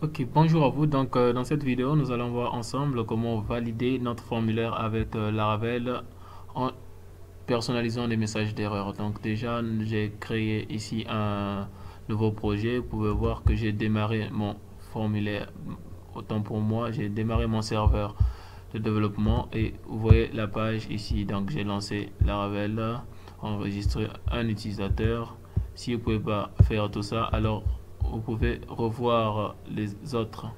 Ok, bonjour à vous. Donc, dans cette vidéo, nous allons voir ensemble comment valider notre formulaire avec Laravel en personnalisant les messages d'erreur. Donc, déjà, j'ai créé ici un nouveau projet. Vous pouvez voir que j'ai démarré mon formulaire. Autant pour moi, j'ai démarré mon serveur de développement et vous voyez la page ici. Donc, j'ai lancé Laravel, enregistré un utilisateur. Si vous ne pouvez pas faire tout ça, alors vous pouvez revoir les autres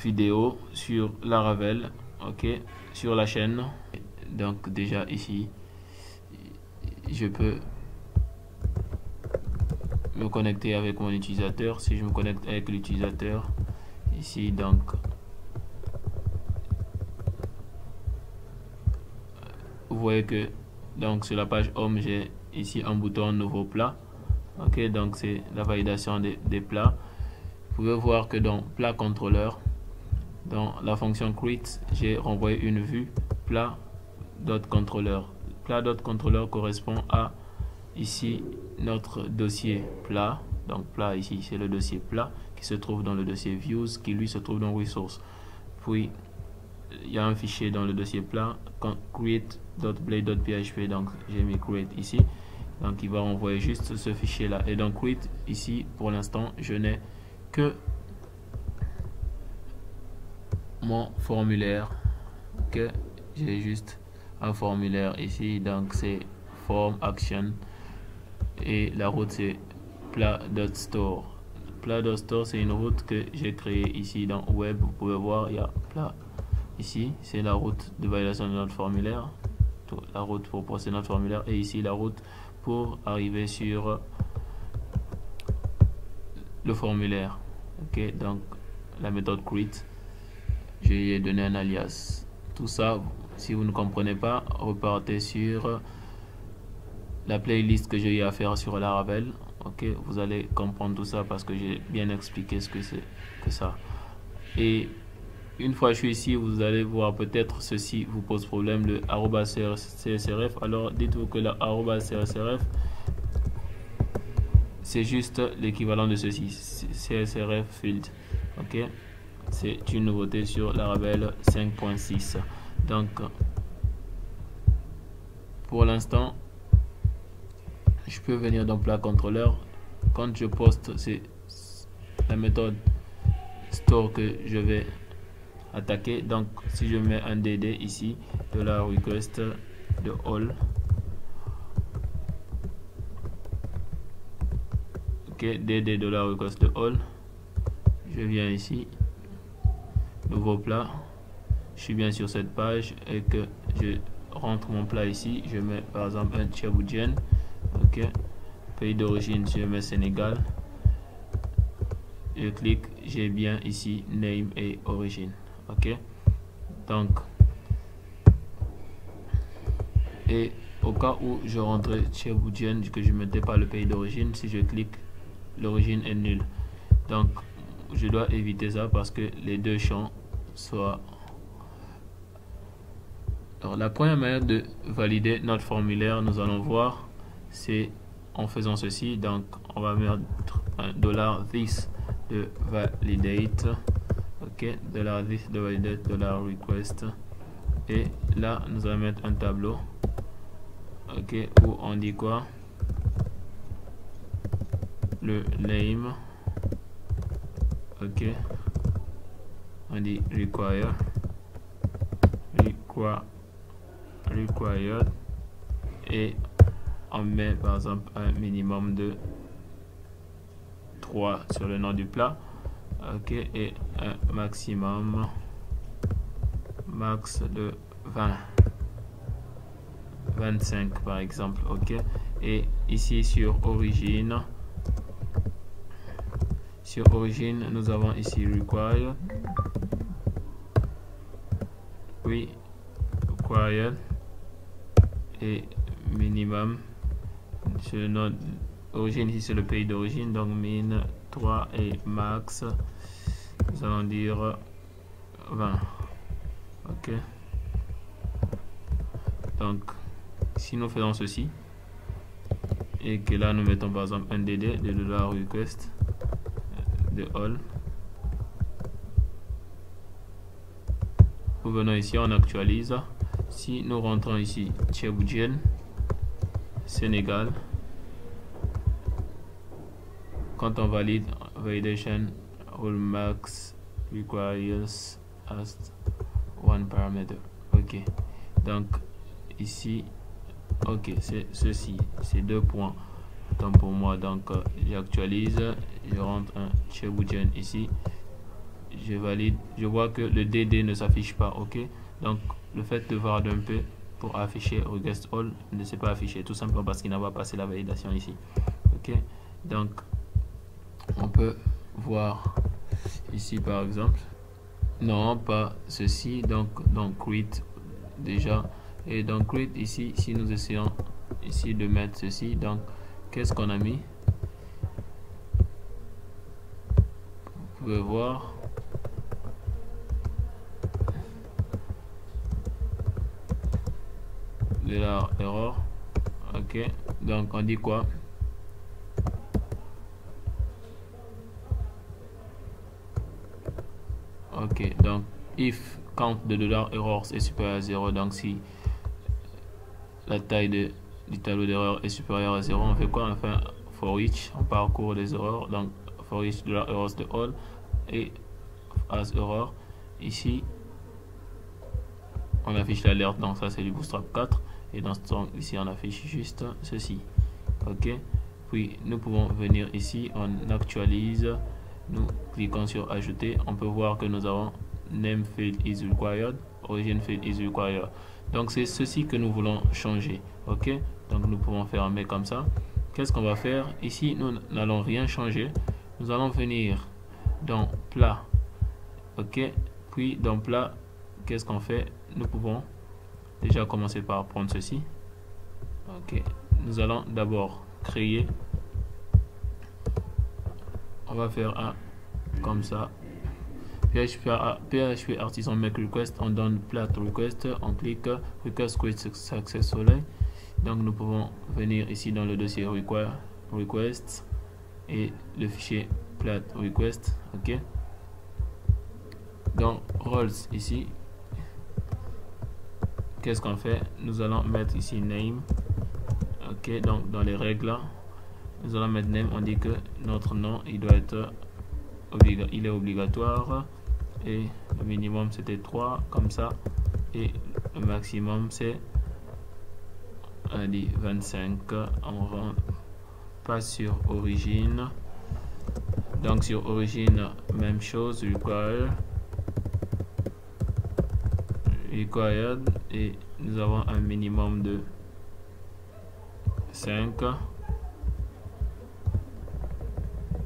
vidéos sur Laravel, ok, sur la chaîne. Donc déjà ici, je peux me connecter avec mon utilisateur. Si je me connecte avec l'utilisateur, ici donc, vous voyez que donc sur la page home, j'ai ici un bouton nouveau plat. Ok, donc c'est la validation des plats. Vous pouvez voir que dans plat contrôleur, dans la fonction create, j'ai renvoyé une vue plat.controller. Plat.controller correspond à ici notre dossier plat. Donc plat ici, c'est le dossier plat qui se trouve dans le dossier views qui lui se trouve dans resource. Puis il y a un fichier dans le dossier plat create.blade.php. Donc j'ai mis create ici. Donc il va renvoyer juste ce fichier là. Et donc create ici, pour l'instant, je n'ai que mon formulaire, que j'ai juste un formulaire ici, donc c'est form action et la route c'est plat.store. Plat.store, c'est une route que j'ai créée ici dans web. Vous pouvez voir, il y a plat ici, c'est la route de validation de notre formulaire, la route pour procéder notre formulaire, et ici la route pour arriver sur le formulaire. Ok, donc la méthode create, je lui ai donné un alias. Tout ça, si vous ne comprenez pas, repartez sur la playlist que j'ai eu à faire sur Laravel. Ok, vous allez comprendre tout ça parce que j'ai bien expliqué ce que c'est que ça. Et une fois que je suis ici, vous allez voir peut-être ceci vous pose problème, le @csrf. Alors dites-vous que le @csrf, c'est juste l'équivalent de ceci, csrf field. Ok, c'est une nouveauté sur Laravel 5.6. donc pour l'instant, je peux venir dans plat contrôleur. Quand je poste, c'est la méthode store que je vais attaquer. Donc si je mets un dd ici, de la request de all, ok, dd de la request de all, je viens ici, nouveau plat, je suis bien sur cette page et que je rentre mon plat ici, je mets par exemple un tchéboudjen, ok, pays d'origine, je mets Sénégal, je clique, j'ai bien ici name et origine. Ok, donc, et au cas où je rentrais tchéboudjen, que je ne mettais pas le pays d'origine, si je clique, l'origine est nulle. Donc je dois éviter ça parce que les deux champs soient. Alors la première manière de valider notre formulaire, nous allons voir, c'est en faisant ceci. Donc on va mettre un $this de validate, ok, $this de validate, $request, et là nous allons mettre un tableau, ok, où on dit quoi, le name, ok, on dit required, et on met par exemple un minimum de 3 sur le nom du plat, ok, et un maximum max de 25 par exemple, ok. Et ici sur origine, nous avons ici required, oui, required, et minimum sur le nom origine, ici c'est le pays d'origine, donc min 3, et max nous allons dire 20. Ok, donc si nous faisons ceci et que là nous mettons par exemple un dd de $request de all. Nous venons ici, on actualise. Si nous rentrons ici Tchéboudjen, Sénégal, quand on valide, validation all max requires as one parameter. Ok, donc ici, ok, c'est ceci, c'est 2 points. Donc pour moi, donc j'actualise, je rentre un Tchéboudjen ici, je valide, je vois que le DD ne s'affiche pas. Ok, donc le fait de voir d'un peu pour afficher request all ne s'est pas affiché, tout simplement parce qu'il n'a pas passé la validation ici. Ok, donc on peut voir ici par exemple, non pas ceci, donc create déjà, et donc create ici, si nous essayons ici de mettre ceci, donc qu'est-ce qu'on a mis, vous pouvez voir de la erreur. Ok, donc on dit quoi? Ok, donc if count de $errors est supérieur à 0, donc si la taille du tableau d'erreur est supérieure à 0, on fait quoi? On fait un for each, on parcourt les erreurs, donc for each $errors de all et as error. Ici on affiche l'alerte, donc ça c'est du Bootstrap 4, et dans ce temps ici on affiche juste ceci. Ok, puis nous pouvons venir ici, on actualise, nous cliquons sur ajouter, on peut voir que nous avons name field is required, origin field is required. Donc c'est ceci que nous voulons changer. Ok, donc nous pouvons fermer comme ça. Qu'est-ce qu'on va faire ici? Nous n'allons rien changer, nous allons venir dans plat. Ok, puis dans plat, qu'est-ce qu'on fait? Nous pouvons déjà commencer par prendre ceci. Ok, nous allons d'abord créer, on va faire un comme ça, PHP artisan make request, on donne plat request, on clique request create successfully. Donc nous pouvons venir ici dans le dossier request et le fichier plat request. Ok, dans roles ici, qu'est-ce qu'on fait? Nous allons mettre ici name. Ok, donc dans les règles, nous allons mettre name, on dit que notre nom il doit être il est obligatoire, et le minimum c'était 3 comme ça, et le maximum c'est 25. On va pas sur origine, donc sur origine même chose, required, et nous avons un minimum de 5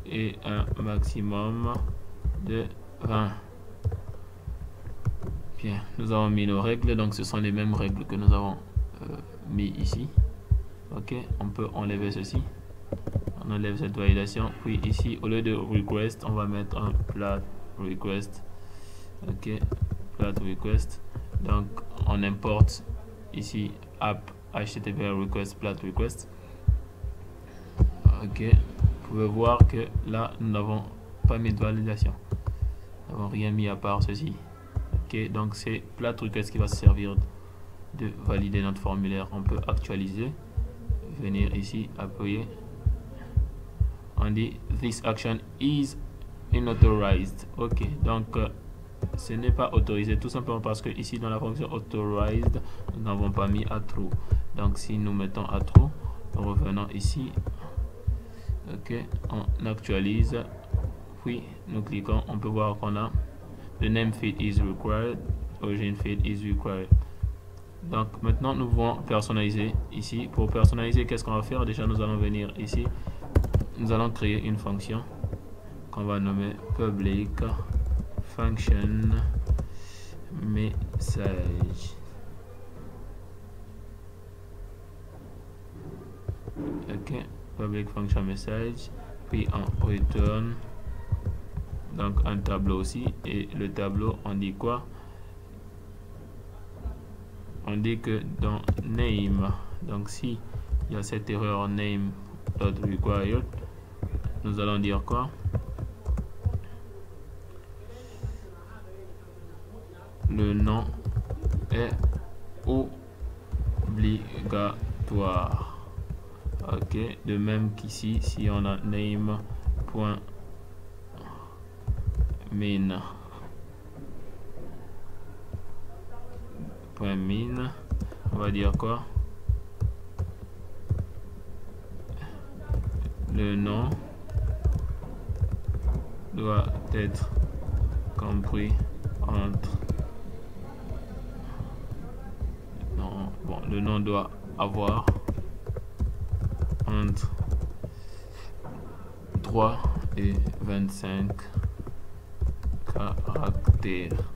et un maximum de 20. Bien, nous avons mis nos règles, donc ce sont les mêmes règles que nous avons mis ici. Ok, on peut enlever ceci, on enlève cette validation, puis ici au lieu de request on va mettre un plat request. Ok, plat request, donc on importe ici app http request plat request. Ok, vous pouvez voir que là nous n'avons pas mis de validation, nous n'avons rien mis à part ceci. Ok, donc c'est plat request qui va se servir de valider notre formulaire. On peut actualiser, venir ici, appuyer, on dit this action is unauthorized. Ok, donc ce n'est pas autorisé, tout simplement parce que ici dans la fonction authorized nous n'avons pas mis à true. Donc si nous mettons à true, revenons ici. Ok, on actualise, puis nous cliquons, on peut voir qu'on a the name field is required, origin field is required. Donc maintenant nous pouvons personnaliser ici. Pour personnaliser, qu'est-ce qu'on va faire? Déjà nous allons venir ici, nous allons créer une fonction qu'on va nommer public function message. Ok, public function message, puis on return donc un tableau aussi, et le tableau on dit quoi? On dit que dans name, donc si il y a cette erreur name.required, nous allons dire quoi? le nom est obligatoire. Ok, de même qu'ici, si on a name.min, on va dire quoi? Le nom doit être compris entre bon, le nom doit avoir entre 3 et 25 caractères.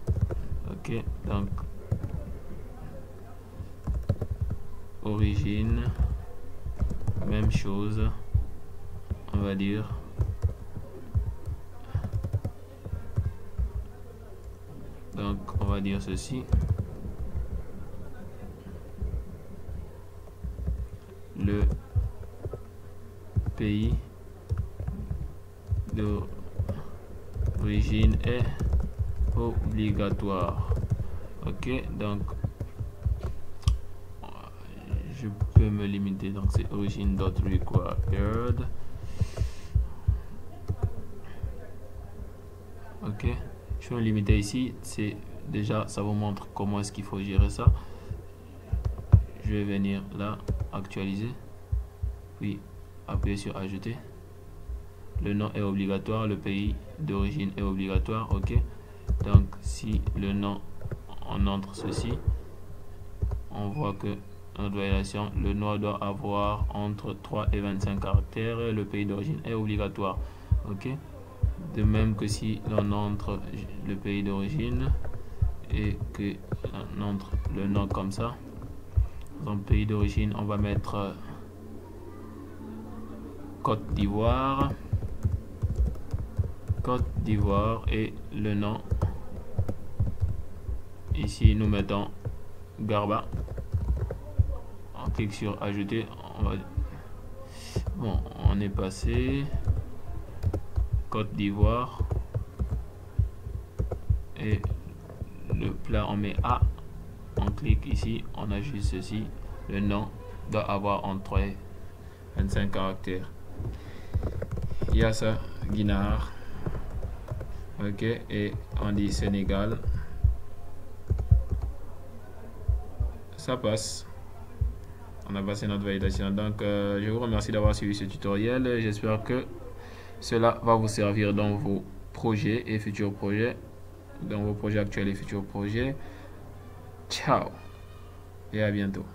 Ok, donc origine, même chose, on va dire donc on va dire ceci. Le pays d'origine est obligatoire. Ok, donc je peux me limiter, donc c'est origine.required. Ok, je vais me limiter ici. C'est déjà, ça vous montre comment est-ce qu'il faut gérer ça. Je vais venir là, actualiser, puis appuyer sur ajouter. Le nom est obligatoire, le pays d'origine est obligatoire. Ok, donc si le nom, on entre ceci, on voit que notre validation, le nom doit avoir entre 3 et 25 caractères, le pays d'origine est obligatoire. Ok, de même que si l'on entre le pays d'origine et que on entre le nom comme ça, dans le pays d'origine on va mettre Côte d'Ivoire, et le nom ici nous mettons Garba. On clique sur ajouter, bon, on est passé Côte d'Ivoire et le plat on met A, on clique ici, on ajoute ceci, le nom doit avoir entre 25 caractères. Yassa Guinard, ok, et on dit Sénégal, ça passe. On a passé notre validation. Donc je vous remercie d'avoir suivi ce tutoriel. J'espère que cela va vous servir dans vos projets et futurs projets, dans vos projets actuels et futurs projets. Ciao et à bientôt.